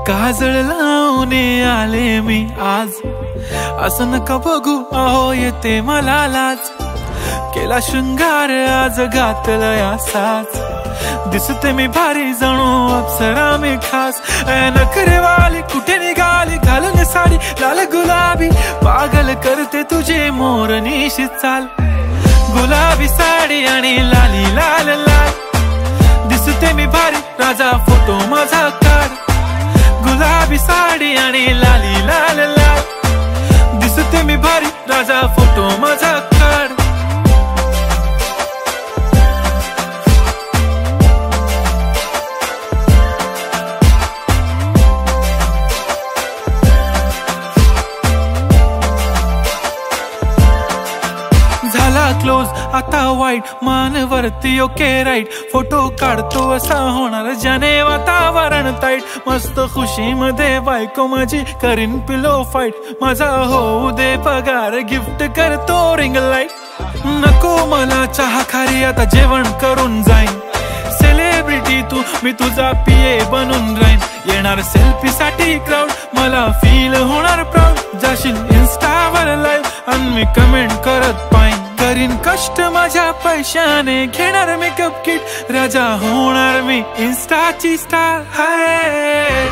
काजळ लावून आले मी आज, असं नका बघू अहो येते मला लाज। केला शृंगार आज घातला या साज, दिसते मी भारी जणू अप्सरा मी खास। नखरेवाली कुठे निघाली घालून साडी लाल गुलाबी, पागल करते तुझे मोरनीशी चाल। गुलाबी साडी आणि लाली लाल लाल, दिसते मी भारी राजा फोटो माझा काढ। गुलाबी साडी आणि लाली लाल लाल, दिसते मी भारी राजा फोटो माझा काढ। झाला क्लोज आता वाईट, मान वरती ओके राईट, फोटो काढतो असा होणार ज्याने वातावरण ताईट। मस्त खुशी मध्ये बायको माझी करीन पिलो फाईट, माझा होऊ दे पगार गिफ्ट करतो रिंग लाईट। नको मला चहा खारी आता जेवण करून जाईन, सेलिब्रिटी तू मी तुझा पिये बनून राहीन। येणार सेल्फी साठी क्राऊड मला फील होणार प्राऊड, जाशील इन्स्टावर लाईव्ह आणि मी कमेंट करत पाईन। करीन कष्ट माझ्या पैशाने घेणार मेकअप किट, राजा होणार मी इन्स्टाची स्टार। हाय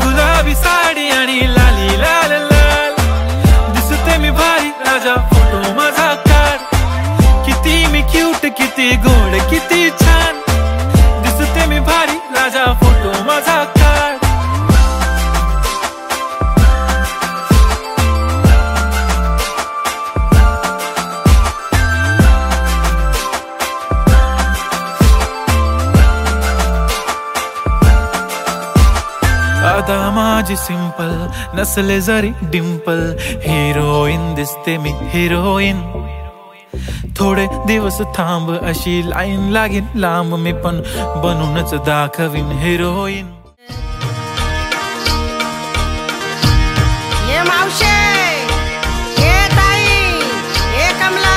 गुलाबी साडी आणि लाली लाल लाल, दिसते मी भारी राजा फोटो माझा काढ। किती मी क्यूट किती गोड किती छान, दिसते मी भारी राजा फोटो माझा काढ। अदा माझी सिंपल नसले जरी डिंपल, हिरोईन दिसते मी हिरोईन। थोडे दिवस थांब अशी लाईन लागेल लांब, मी पण बनूनच दाखवीन हिरोईन। ये मावशे, ये ताई, ये कमला,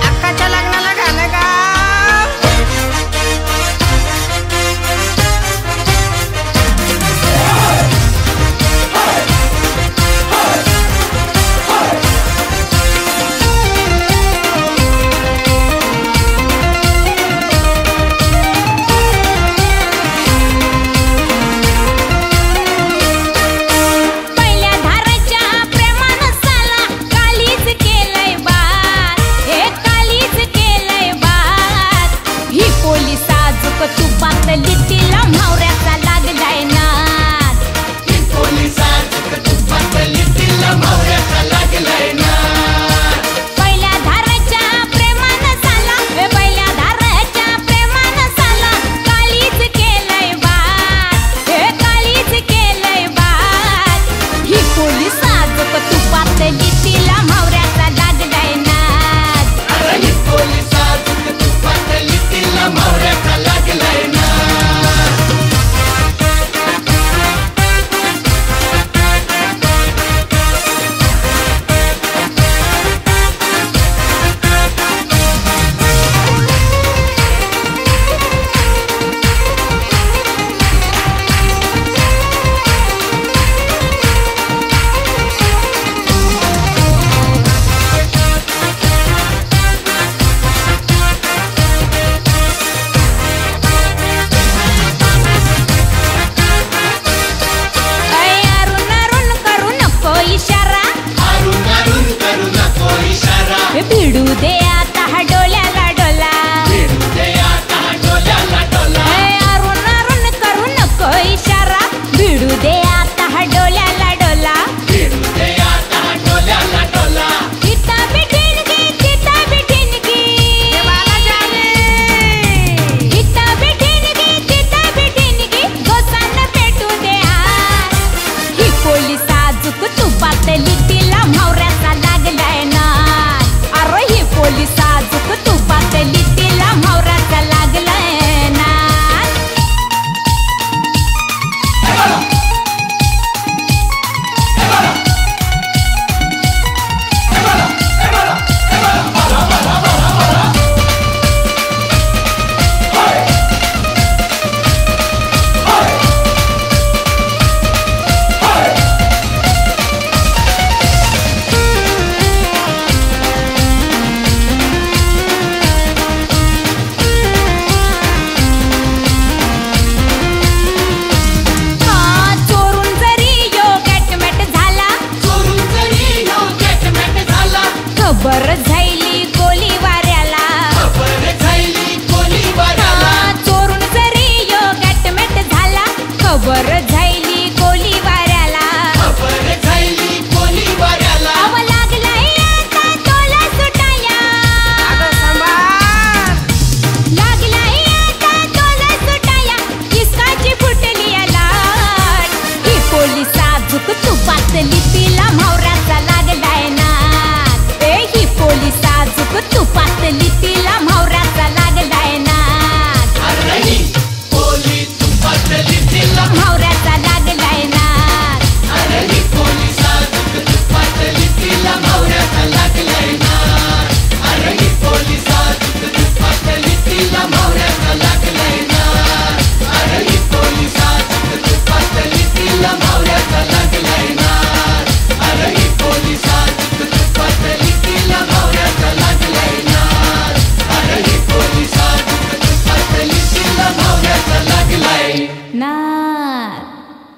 अक्काच्या लग्नाला गाणं गा। पोलिसात तू पातळी तिला मावऱ्याचा